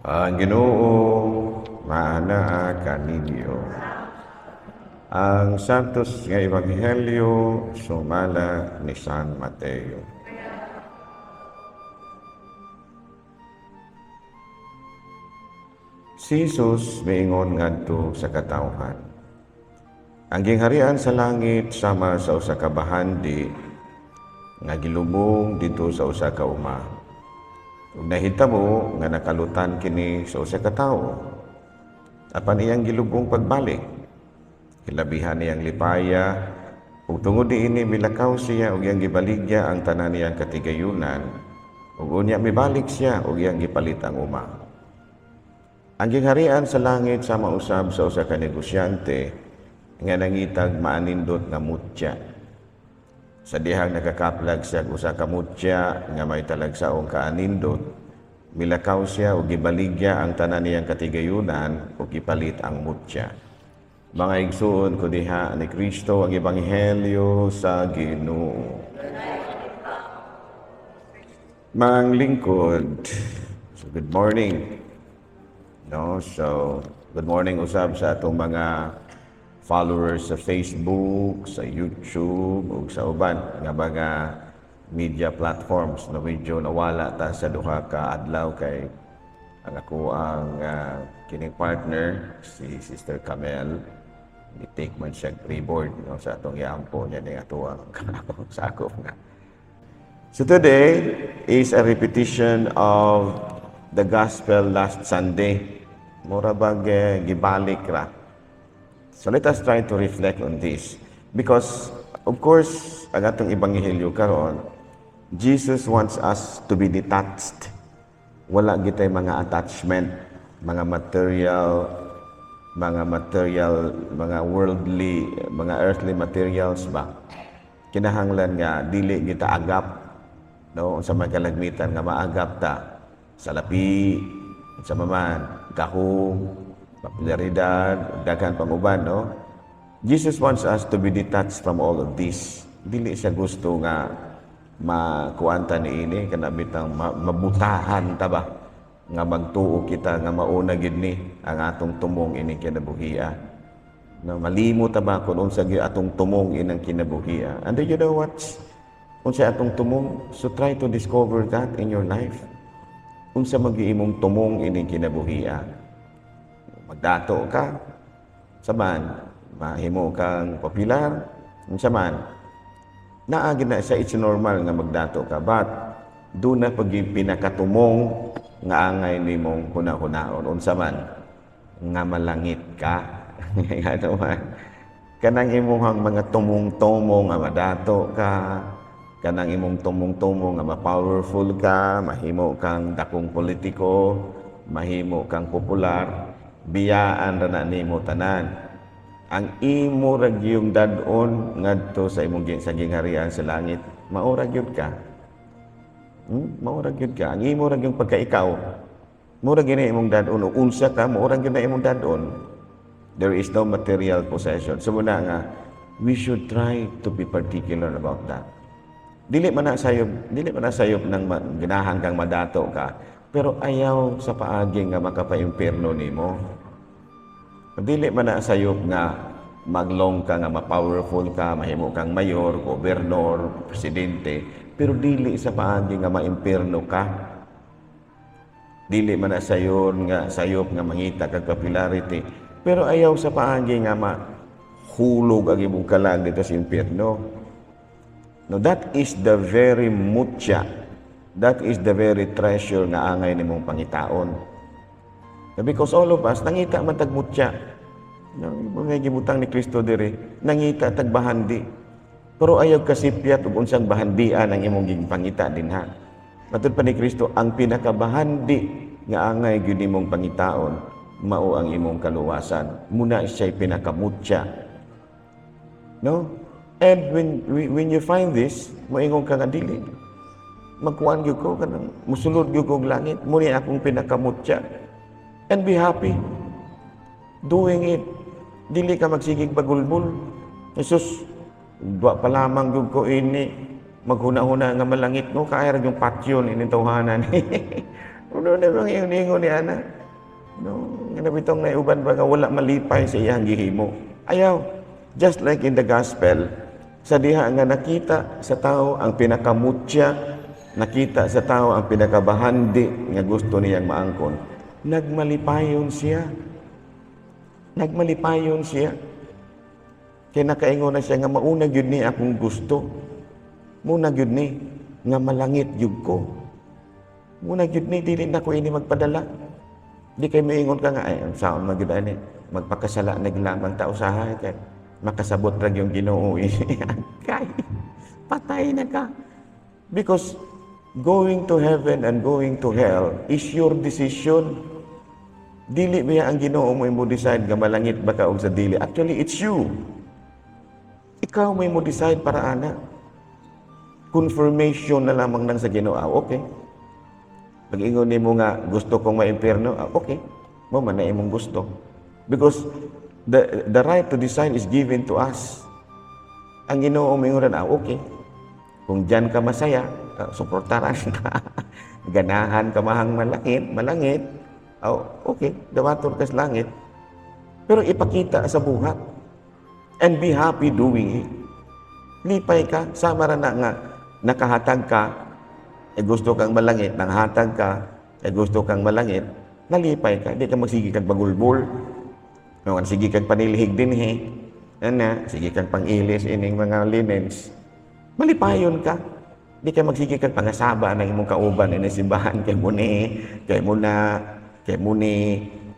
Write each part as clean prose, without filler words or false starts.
Ang Ginoo maanaa kaninyo. Ang santos nga ebanghelyo sumala ni San Mateo. Si Jesus miingon ngadto sa katawhan. Ang gingharian sa langit sama sa usa ka bahandi nga gilubong dito sa usa ka uma. Ug nahitabo nga nakalutan kini sa usa ka tawo. Apan iyang gilubong pagbalik, hilabihan niyang lipaya, ug tungod diini milakaw siya ug iyang gibaligya ang tanan niyang katigayunan, ug unya mibalik siya ug iyang gipalit ang uma. Ang gingharian sa langit sama usab sa usa ka negosyante nga nangitag maanindot nga mutya. Sa dihang nakakaplag siya usa ka mutya nga may talagsaong kaanindot, milakaw siya ug gibaligya ang tanan niyang katigayunan ug gipalit ang mutya. Mga igsoon ko diha ni Kristo ang ebanghelyo sa Ginoo. Mga lingkod, so good morning. So good morning usab sa atong mga followers sa Facebook, sa YouTube, ug sa uban nga mga media platforms na medyo nawala ta sa duha ka adlaw kay ang ako ang kining partner si Sister Camel ni-take man siya reboard sa atong iampo niya ning atuang sa ako nga. So today is a repetition of the gospel last Sunday. Mura bag gibalik ra. So let us try to reflect on this. Because, of course, ang atong ebanghelyo karon, Jesus wants us to be detached. Wala gitay mga attachment, mga material, mga worldly, mga earthly materials ba. Kinahanglan nga dili kita agap, no, sa mga kalagmitan nga maagap ta sa lapi, sa maman, kahong, popularidad, daghan panguban, no? Jesus wants us to be detached from all of this. Dili siya gusto nga makuanta ni ini kana bitang mabutahan ta ba nga magtuo kita nga mauna gid ni ang atong tumong ini kinabuhia. No, malimo ta ba kun unsa gyud atong tumong inang kinabuhia. And do you know what? Unsa atong tumong? So try to discover that in your life. Unsa magiimong tumong ini kinabuhia. Magdato ka, saman, mahimo kang popular, unsa man. Naagi na sa it's normal nga magdato ka, but do na pag pinakatumong nga angay nimong hunahunaon, unsa man, nga malangit ka. Ano man. Kanang imong mga tumong-tumong nga madato ka, kanang imong tumong-tumong nga ma-powerful ka, mahimo kang dakong politiko, mahimo kang popular, biyaan ra na nimo tanan. Ang imo ra gyung dad-on ngadto sa imong sa gingharian sa langit, mao ra gyud ka. Mao ra gyud ka. Ang imo ra gyung pagkaikaw, mao ra gyud imong dad-on, unsa ka, mao ra gyud na imong dad-on. There is no material possession. So muna nga, we should try to be particular about that. Dili man na sayop nang ginahan kang madato ka, pero ayaw sa paagi nga makapaimpierno nimo. Dili man na sayop nga maglong ka nga ma-powerful ka, mahimo kang mayor, gobernador, presidente, pero dili sa paagi nga maimpierno ka. Dili man na sayop nga mangita kag popularity, pero ayaw sa paagi nga mahulog ang imong kalag dito sa impierno. No, that is the very mutya. That is the very treasure nga angay nimong pangitaon. Because all of us, nangita man tag mutya. Mga gibutang ni Kristo diri, nangita tag bahandi. Pero ayaw kasipyat ug unsang bahandian ang imong gipangita dinha. Matud pa ni Kristo, ang pinakabahandi nga angay gyud nimong pangitaon, mao ang imong kaluwasan. Muna siya'y pinakamutya. No? And when you find this, moingon ka nga dili. Magkuhan gyud ko kanang musulod gyud ko og langit, muni akong pinakamutya. And be happy doing it. Dili ka magsigig pagulbul. Jesus, dua pa lamang gyud ko ini, maghuna-huna nga malangit no, kaya ra yung patyon ini tawhanan. Ano na bang ingon ni ana? No, nga bitong naiuban ba nga wala malipay sa iyang gihimo. Ayaw, just like in the gospel, sa diha nga nakita sa tao ang pinakamutya, nakita sa tao ang pinakabahandi nga gusto niyang maangkon, nagmalipayon siya. Nagmalipayon siya. Kaya nakaingon na siya nga mauna gyud ni akong gusto. Muna gyud ni nga malangit gyud ko. Muna gyud ni dili na ko ini magpadala. Di kay maingon ka nga ay saon magyud ani magpakasala naglamang ta usahay kay makasabot ra yung Ginoo. Kay patay na ka. Because going to heaven and going to hell is your decision. Dili biya ang Ginoo mo decide nga malangit ba ka og sa dili. Actually, it's you. Ikaw mo decide para ana. Confirmation na lamang nang sa Ginoo. Okay. Pag-ingon nimo nga gusto kong maimpierno, okay. Mo man na imong gusto. Because the right to decide is given to us. Ang Ginoo mingon okay. Kung diyan ka masaya, suportaran ka. Ganahan ka mahang malangit, okay, dawator ka sa langit. Pero ipakita sa buhat. And be happy doing it. Lipay ka, sama ra na nga, nakahatag ka, gusto kang malangit, nanghatag ka, gusto kang malangit, nalipay ka, di ka magsigi kang bagulbol, sige kang panilihig din sige kang pangilis ining mga linens, malipayon ka, di ka magsigi kang pangasaba ng imong kauban na simbahan kay muni,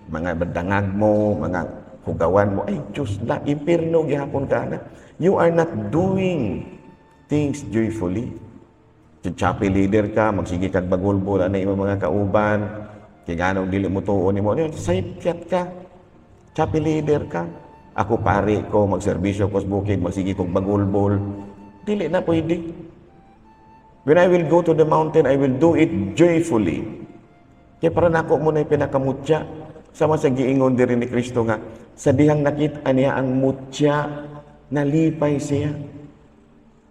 mga badangag mo, mga hugawan mo, ay Diyos na, impirno gihapon ka na. You are not doing things joyfully. Chapel leader ka, magsige kang bagulbol na imong mga kauban, kay ganong dili mo tuon nimo, saypyat ka. Chapel leader ka. Ako pare ko, magserbisyo ko sa bukid, magsige kong bagulbol. Dili na pwede. When I will go to the mountain, I will do it joyfully. Kaya para nako mo na pinakamutya, sama sa giingon diri ni Kristo nga, sa dihang nakita niya ang mutya, nalipay siya.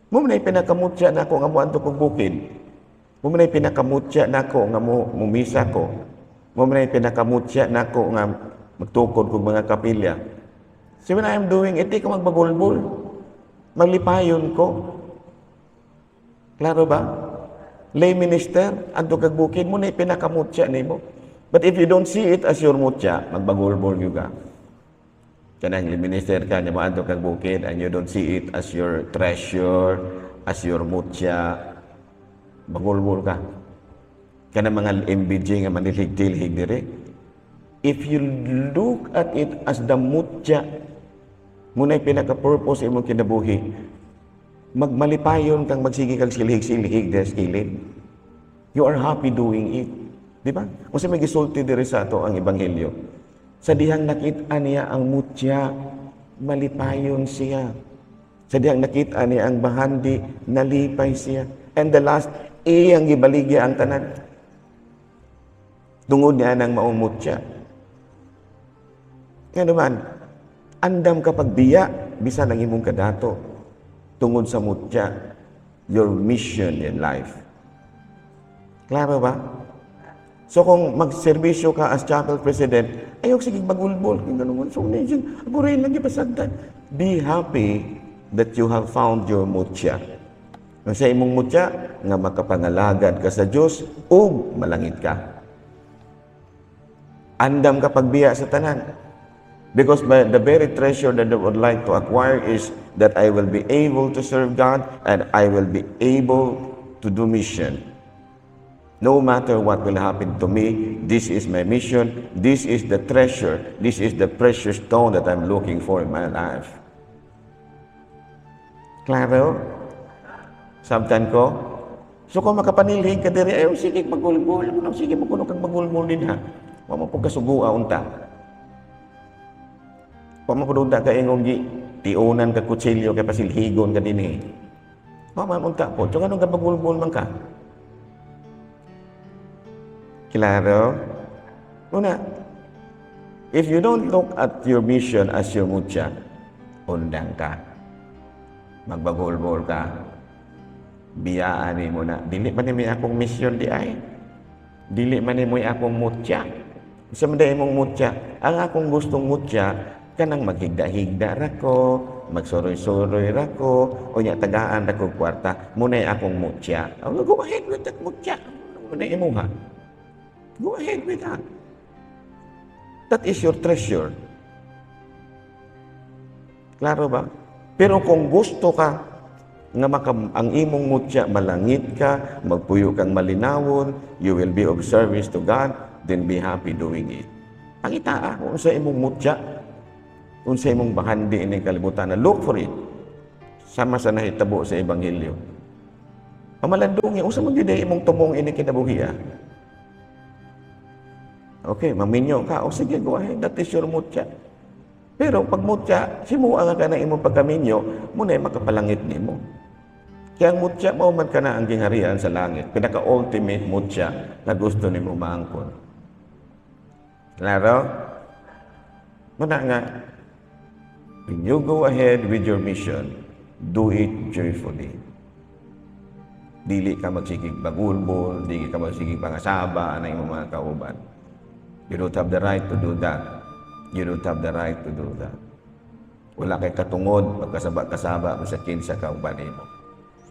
Mo man pinakamutya nako nga moadto kog bukid. Mo man pinakamutya nako nga mumisa ko. Mo man pinakamutya nako nga magtukod kog mga kapilya. So when I am doing it, di ka magbagulbol. Maglipayon ko. Klaro ba? Lay minister, adto kag bukid mo na pinakamutya nimo. But if you don't see it as your mutya, magbagulbol gyud ka. Kanang minister ka nya maadto kag bukid and you don't see it as your treasure, as your mutya, bagulbol ka. Kanang mga MBJ nga manilhig-tilhig dire. If you look at it as the mutya, muna'y pinaka-purpose imong kinabuhi, magmalipayon kang magsige kang silhig-silhig des kilid. You are happy doing it. Di ba? Kung sa may gisulti diri sa ato ang ebanghelyo, sa dihang nakita niya ang mutya, malipayon siya. Sa dihang nakita niya ang bahandi, nalipay siya. And the last, iyang gibaligya ang tanan. Tungod niya ng maong mutya. Nga naman, andam kapag biya, bisan ang imong kadato. Tungod sa mutya, your mission in life. Klaro ba? So kung magserbisyo ka as chapel president, ayaw sige magulbol. Kung gano'n, so ako rin lang ipasagdan. Be happy that you have found your mutya. Ang sa imong mutya, nga makapangalagad ka sa Diyos, o malangit ka. Andam ka pagbiya sa tanan. Because the very treasure that I would like to acquire is that I will be able to serve God and I will be able to do mission. No matter what will happen to me, this is my mission, this is the treasure, this is the precious stone that I'm looking for in my life. Klaro? Sabtan ko? So kung makapanilhig ka diri, ayaw sige magulgul, sige magkuno kang magulgul din ha. Wa mo pag kasugua unta. Wa mo pud unta ka ingong gi tiunan ka kutsilyo kay pasilhigon ka dinhi. Wa man unta po, so kanong ka magulgul man ka. Klaro? Una, if you don't look at your mission as your mutya, undang ka. Magbagulbol ka. Biyaan mo na. Dili pa ni akong mission di ay. Dili man imo'y akong mutya. Sa manday imong mutya, ang akong gustong mutya, kanang maghigda-higda ra ko, magsuroy-suroy ra ko, o nya tagaan ra ko kwarta, muna'y akong mutya. Oh, go ahead with that mutya. Muna'y imuha. Go ahead with that. That is your treasure. Klaro ba? Pero kung gusto ka nga ang imong mutya malangit ka, magpuyo kang malinawon, you will be of service to God, then be happy doing it. Pangita kung sa imong mutya, kung sa imong bahandi ining kalibutan, look for it. Sama sa nahitabo sa Ebanghelyo. Pamalandungi, unsa man gyud imong tumong ini kinabuhi. Okay, maminyo ka, o sige, go ahead, that is your mutya. Pero pag mutya, simuha ka na imong pagkaminyo, muna makapalangit nimo. Kaya ang mutya mo man ka na ang gingharian sa langit. Pinaka-ultimate mutya na gusto nimo maangkon. Klaro? Muna nga, when you go ahead with your mission, do it joyfully. Dili ka magsigig bagulbol, dili ka magsigig pangasaba na imong mga kauban. You don't have the right to do that. You don't have the right to do that. Wala kay katungod, pagkasaba-kasaba sa kinsa kauban mo.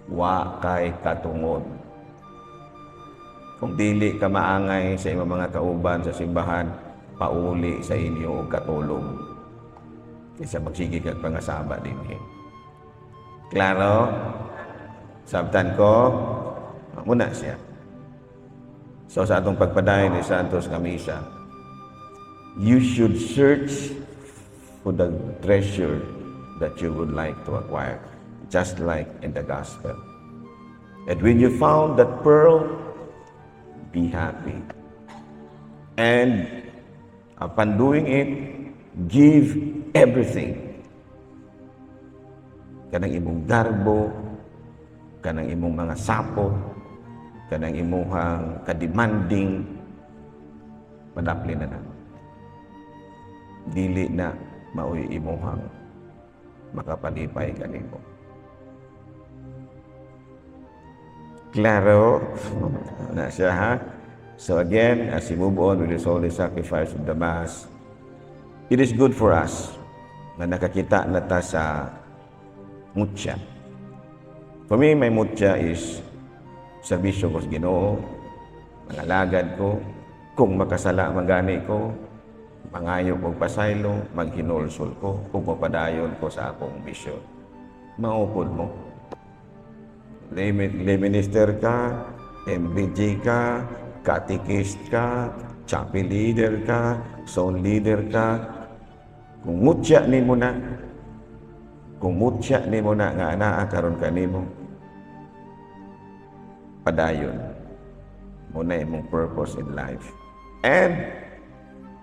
Wa kay katungod. Kung dili ka maangay sa imong mga kauban sa simbahan, pauli sa inyo og katulong. Kaysa magsigig kag pangasaba dinhi. Klaro? Sabtan ko? Muna siya. So sa atong pagpadayon ni Santos nga misa, you should search for the treasure that you would like to acquire, just like in the gospel. And when you found that pearl, be happy. And upon doing it, give everything. Kanang imong garbo, kanang imong mga sapo, kanang imuhang kademanding, madapli na. Dili na maoy imuhang makapalipay kanimo. Klaro? Na siya, ha? So again, as we move on with this holy sacrifice of the Mass, it is good for us na nakakita na ta sa mutya. For me, my mutya is serbisyo ko sa Ginoo, mangalagad ko, kung makasala magani ko, mangayo kong pasaylo, maghinulsol ko, kung mapadayon ko sa akong misyon. Maupod mo. Lay minister ka, MBG ka, catechist ka, chapel leader ka, zone leader ka. Kung mutya ni mo na, nga anaa karon ka nimo, padayon mo na imong purpose in life. And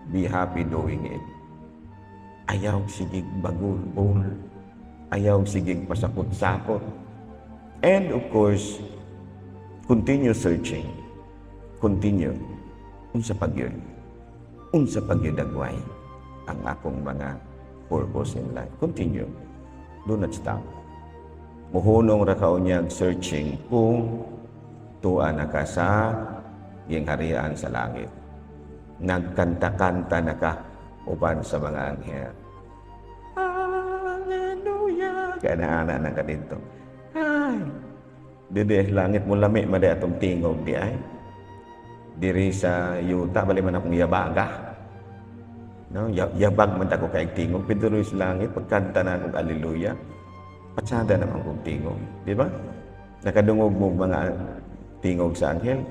be happy doing it. Ayaw sigig bagul-bul. Ayaw sigig pasakot-sakot. And of course, continue searching. Continue. Unsa pagyud? Unsa pagyud dagway ang akong mga purpose in life. Continue. Do not stop. Muhunong ra kaunyag searching kung tuwa na ka sa gingharian sa langit. Nagkanta-kanta na ka uban sa mga anghel. Hallelujah! Kaya naana na ka dito. Ay! Didi, langit mo lami, madi atong tingog di ay. Diri sa yuta, bali man akong yabaga. No? Yabag man ako kay tingog. Pero sa langit, pagkanta na akong hallelujah, patsada naman kong tingog. Di ba? Nakadungog mo mga tingog sa anghel.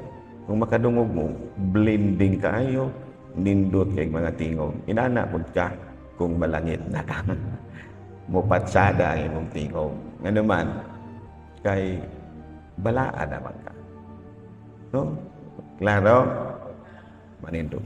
Kung makadungog mo, blending kaayo, nindot kay mga tingog. Inana pud ka kung malangit na ka. Mupatsada ang imong tingog. Nga naman, kay balaan naman ka. No? Klaro? Manindot.